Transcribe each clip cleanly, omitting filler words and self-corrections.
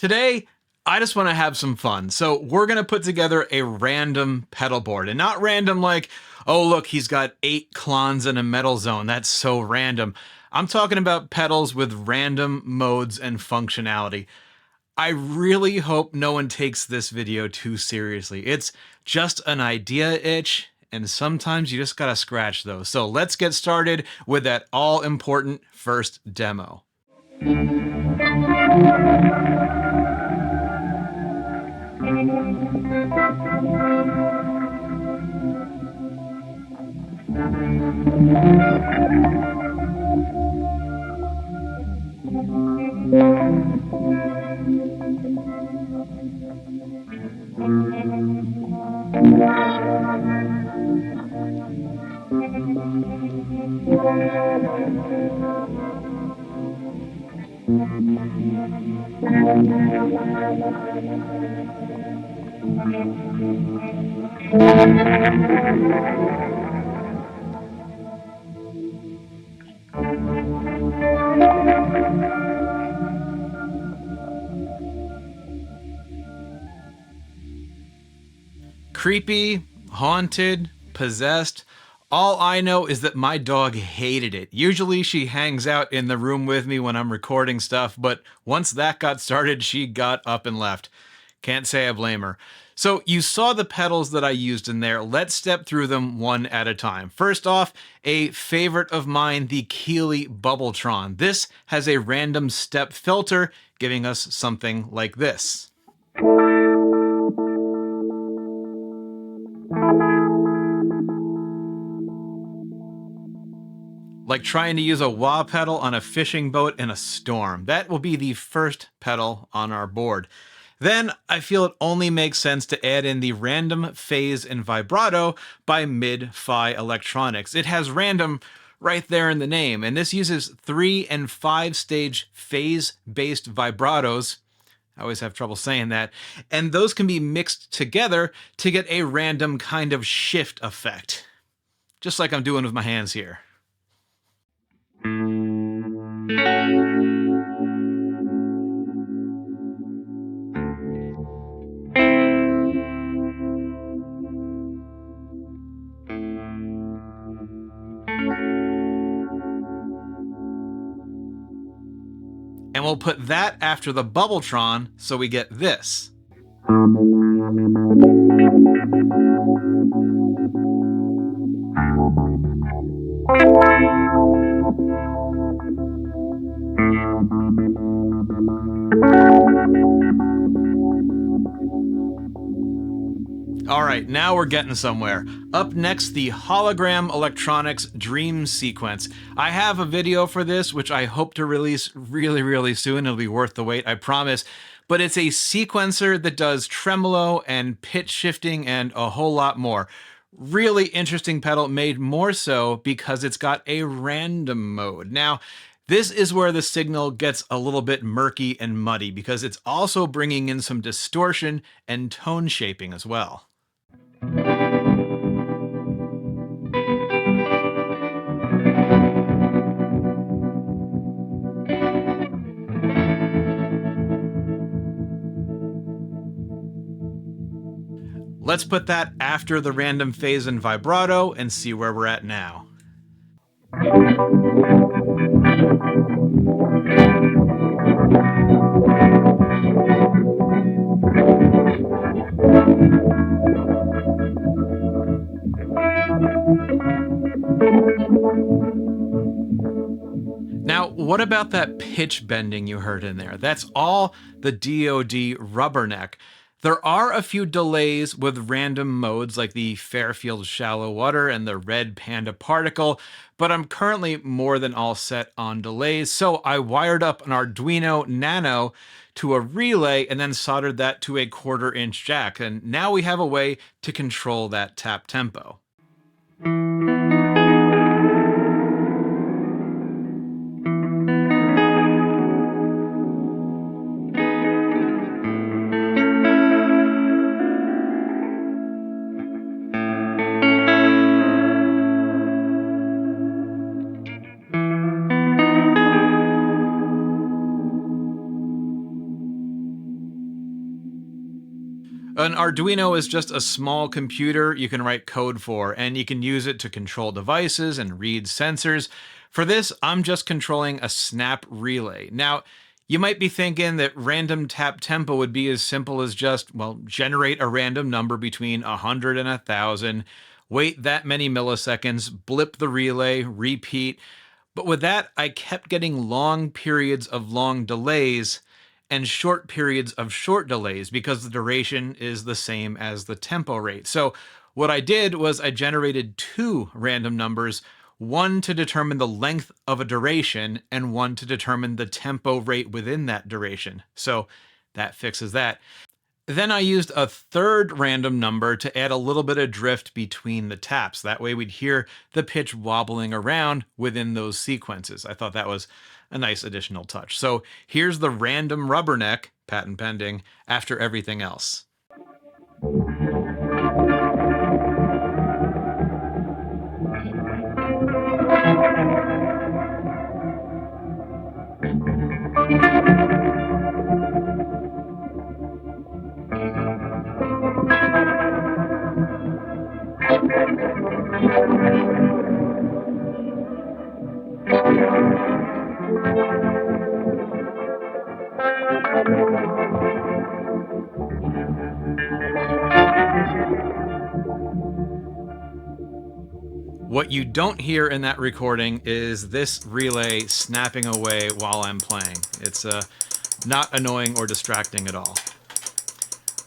Today, I just want to have some fun. So we're going to put together a random pedal board, and not random like, oh, look, he's got 8 clones in a metal zone. That's so random. I'm talking about pedals with random modes and functionality. I really hope no one takes this video too seriously. It's just an idea itch, and sometimes you just gotta scratch those. So let's get started with that all-important first demo. Creepy, haunted, possessed. All I know is that my dog hated it. Usually she hangs out in the room with me when I'm recording stuff, but once that got started, she got up and left. Can't say I blame her. So you saw the pedals that I used in there. Let's step through them one at a time. First off, a favorite of mine, the Keeley Bubbletron. This has a random step filter, giving us something like this. Like trying to use a wah pedal on a fishing boat in a storm. That will be the first pedal on our board. Then I feel it only makes sense to add in the random phase and vibrato by Mid-Fi Electronics. It has random right there in the name, and this uses 3 and 5 stage phase-based vibratos. I always have trouble saying that. And those can be mixed together to get a random kind of shift effect. Just like I'm doing with my hands here. And we'll put that after the Bubbletron, so we get this. All right, now we're getting somewhere. Up next, the Hologram Electronics Dream Sequence. I have a video for this, which I hope to release really soon. It'll be worth the wait, I promise. But it's a sequencer that does tremolo and pitch shifting and a whole lot more. Really interesting pedal, made more so because it's got a random mode. Now, this is where the signal gets a little bit murky and muddy because it's also bringing in some distortion and tone shaping as well. Let's put that after the random phase and vibrato and see where we're at now. Now, what about that pitch bending you heard in there? That's all the DoD Rubberneck. There are a few delays with random modes like the Fairfield Shallow Water and the Red Panda Particle, but I'm currently more than all set on delays, so I wired up an Arduino Nano to a relay and then soldered that to a 1/4-inch jack, and now we have a way to control that tap tempo. An Arduino is just a small computer you can write code for, and you can use it to control devices and read sensors. For this, I'm just controlling a snap relay. Now, you might be thinking that random tap tempo would be as simple as just, well, generate a random number between 100 and 1,000, wait that many milliseconds, blip the relay, repeat. But with that, I kept getting long periods of long delays and short periods of short delays because the duration is the same as the tempo rate. So what I did was I generated two random numbers, one to determine the length of a duration and one to determine the tempo rate within that duration. So that fixes that. Then I used a third random number to add a little bit of drift between the taps. That way we'd hear the pitch wobbling around within those sequences. I thought that was a nice additional touch. So here's the random Rubberneck, patent pending, after everything else. What you don't hear in that recording is this relay snapping away while I'm playing. It's not annoying or distracting at all.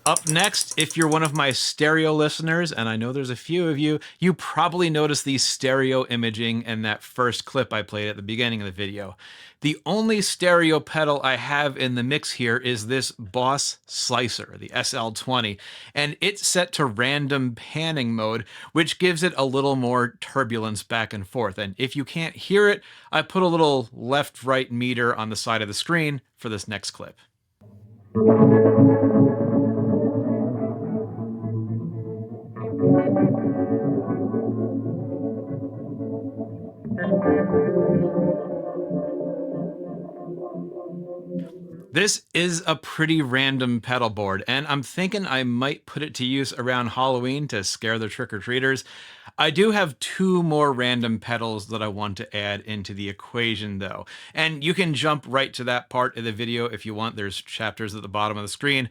Up next, if you're one of my stereo listeners, and I know there's a few of you, you probably noticed the stereo imaging in that first clip I played at the beginning of the video. The only stereo pedal I have in the mix here is this Boss Slicer, the SL20, and it's set to random panning mode, which gives it a little more turbulence back and forth. And if you can't hear it, I put a little left-right meter on the side of the screen for this next clip. This is a pretty random pedal board, and I'm thinking I might put it to use around Halloween to scare the trick-or-treaters. I do have two more random pedals that I want to add into the equation though, and you can jump right to that part of the video if you want. There's chapters at the bottom of the screen,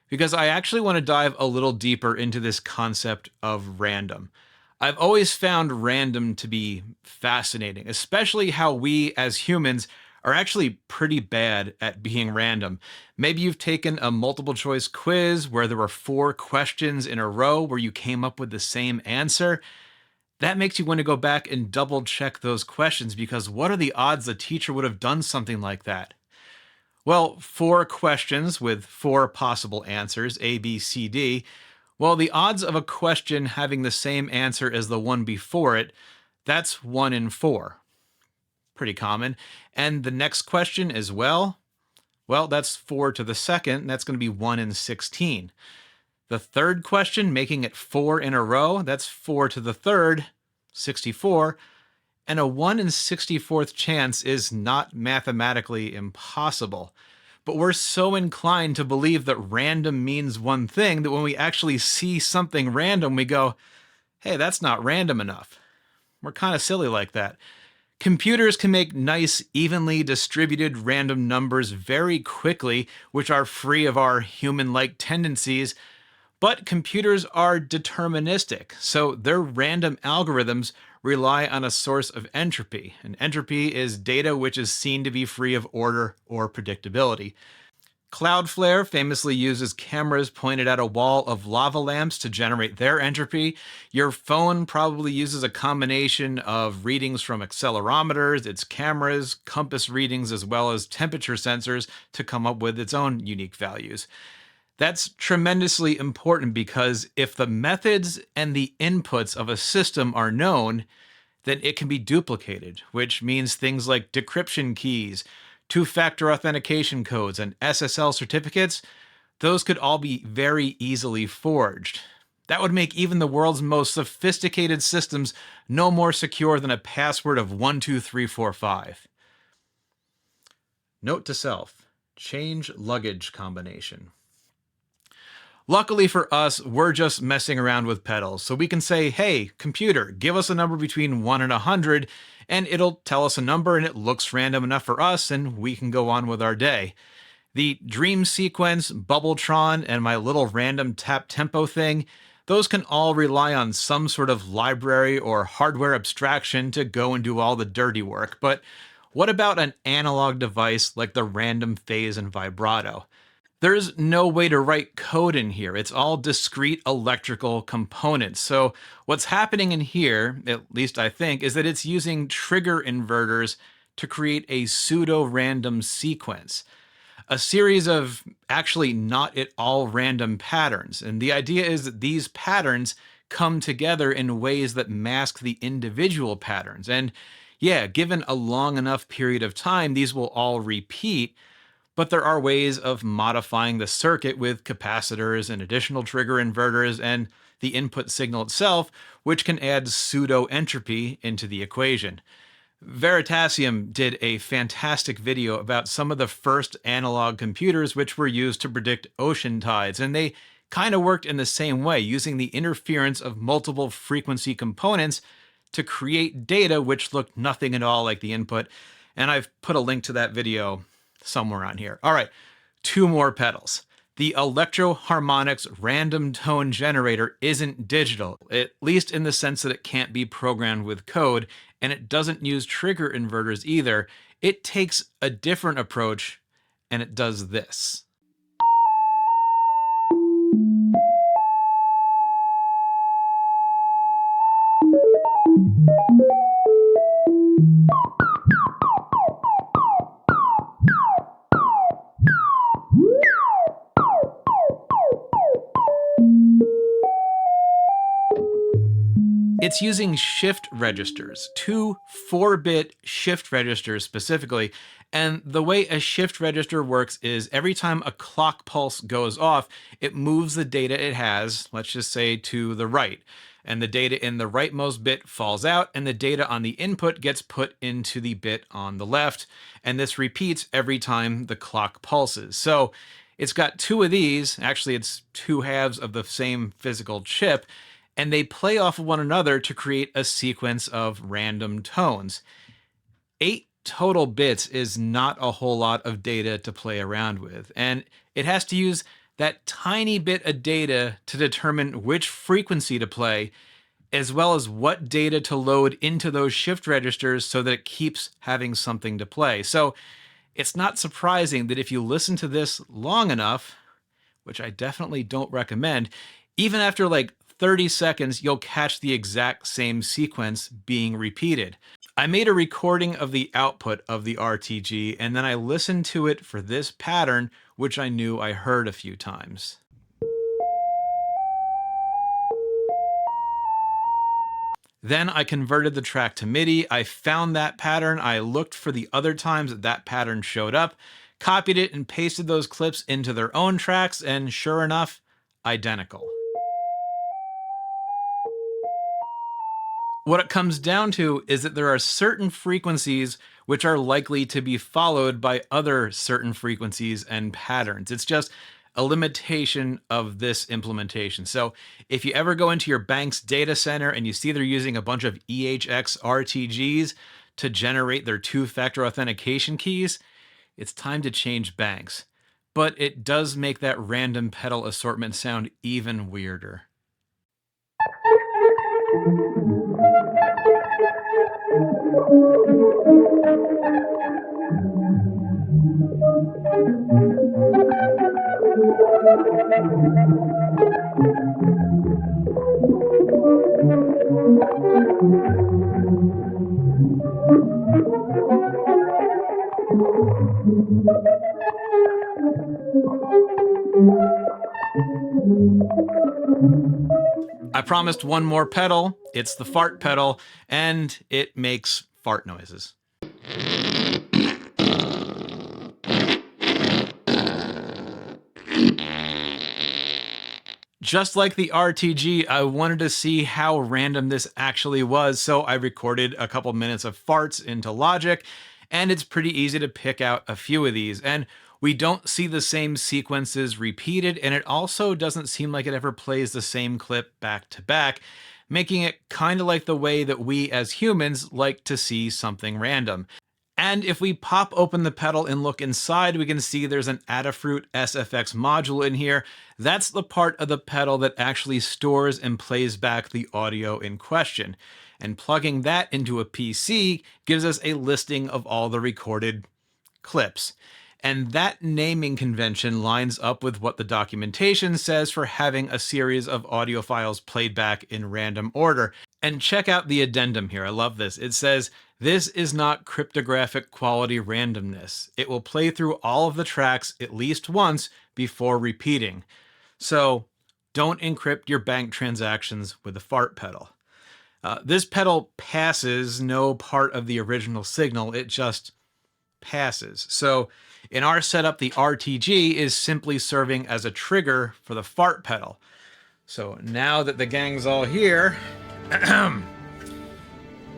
because I actually want to dive a little deeper into this concept of random. I've always found random to be fascinating, especially how we as humans are actually pretty bad at being random. Maybe you've taken a multiple choice quiz where there were 4 questions in a row where you came up with the same answer. That makes you want to go back and double check those questions, because what are the odds the teacher would have done something like that? Well, 4 questions with 4 possible answers, A, B, C, D. Well, the odds of a question having the same answer as the one before it, that's 1 in 4. Pretty common. And the next question as well, that's 4 to the second. That's going to be 1 in 16. The third question, making it 4 in a row, that's 4 to the third, 64. And a 1 in 64th chance is not mathematically impossible. But we're so inclined to believe that random means one thing that when we actually see something random, we go, hey, that's not random enough. We're kind of silly like that. Computers can make nice, evenly distributed random numbers very quickly, which are free of our human-like tendencies, but computers are deterministic, so their random algorithms rely on a source of entropy, and entropy is data which is seen to be free of order or predictability. Cloudflare famously uses cameras pointed at a wall of lava lamps to generate their entropy. Your phone probably uses a combination of readings from accelerometers, its cameras, compass readings, as well as temperature sensors to come up with its own unique values. That's tremendously important, because if the methods and the inputs of a system are known, then it can be duplicated, which means things like decryption keys, two-factor authentication codes, and SSL certificates, those could all be very easily forged. That would make even the world's most sophisticated systems no more secure than a password of 12345. Note to self: change luggage combination. Luckily for us, we're just messing around with pedals, so we can say, hey, computer, give us a number between 1 and 100, and it'll tell us a number and it looks random enough for us, and we can go on with our day. The dream sequence, Bubbletron, and my little random tap tempo thing, those can all rely on some sort of library or hardware abstraction to go and do all the dirty work. But what about an analog device like the random phase and vibrato? There's no way to write code in here. It's all discrete electrical components. So what's happening in here, at least I think, is that it's using trigger inverters to create a pseudo-random sequence, a series of actually not at all random patterns. And the idea is that these patterns come together in ways that mask the individual patterns. And yeah, given a long enough period of time, these will all repeat, but there are ways of modifying the circuit with capacitors and additional trigger inverters and the input signal itself, which can add pseudo entropy into the equation. Veritasium did a fantastic video about some of the first analog computers which were used to predict ocean tides, and they kind of worked in the same way, using the interference of multiple frequency components to create data which looked nothing at all like the input. And I've put a link to that video somewhere on here. All right, 2 more pedals. The Electro-Harmonics random tone generator isn't digital, at least in the sense that it can't be programmed with code, and it doesn't use trigger inverters either. It takes a different approach, and it does this. It's using shift registers, 2 4-bit shift registers specifically, and the way a shift register works is every time a clock pulse goes off, it moves the data it has, let's just say, to the right, and the data in the rightmost bit falls out, and the data on the input gets put into the bit on the left, and this repeats every time the clock pulses. So it's got 2 of these, actually it's 2 halves of the same physical chip, and they play off of one another to create a sequence of random tones. 8 total bits is not a whole lot of data to play around with, and it has to use that tiny bit of data to determine which frequency to play, as well as what data to load into those shift registers so that it keeps having something to play. So it's not surprising that if you listen to this long enough, which I definitely don't recommend, even after like 30 seconds, you'll catch the exact same sequence being repeated. I made a recording of the output of the RTG, and then I listened to it for this pattern, which I knew I heard a few times. Then I converted the track to MIDI. I found that pattern. I looked for the other times that that pattern showed up, copied it and pasted those clips into their own tracks, and sure enough, identical. What it comes down to is that there are certain frequencies which are likely to be followed by other certain frequencies and patterns. It's just a limitation of this implementation. So if you ever go into your bank's data center and you see they're using a bunch of EHX RTGs to generate their 2-factor authentication keys, it's time to change banks. But it does make that random pedal assortment sound even weirder. I promised one more pedal. It's the fart pedal, and it makes fart noises. Just like the RTG, I wanted to see how random this actually was, so I recorded a couple minutes of farts into Logic, and it's pretty easy to pick out a few of these. And We don't see the same sequences repeated, and it also doesn't seem like it ever plays the same clip back to back, making it kind of like the way that we as humans like to see something random. And if we pop open the pedal and look inside, we can see there's an Adafruit SFX module in here. That's the part of the pedal that actually stores and plays back the audio in question. And plugging that into a PC gives us a listing of all the recorded clips. And that naming convention lines up with what the documentation says for having a series of audio files played back in random order. And check out the addendum here. I love this. It says, "This is not cryptographic quality randomness. It will play through all of the tracks at least once before repeating. So don't encrypt your bank transactions with a fart pedal." This pedal passes no part of the original signal. It just passes. So in our setup, the RTG is simply serving as a trigger for the fart pedal. So now that the gang's all here,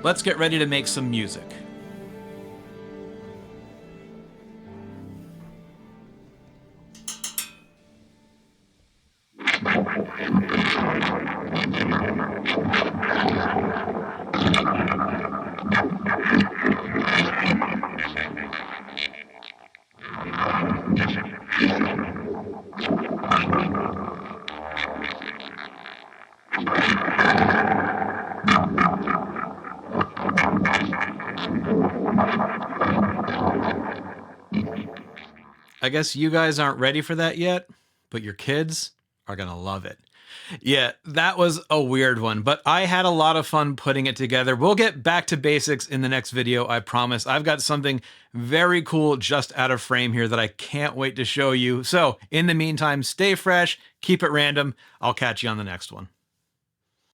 let's get ready to make some music. I guess you guys aren't ready for that yet, but your kids are gonna love it. Yeah, that was a weird one, but I had a lot of fun putting it together. We'll get back to basics in the next video, I promise. I've got something very cool just out of frame here that I can't wait to show you. So in the meantime, stay fresh, keep it random. I'll catch you on the next one.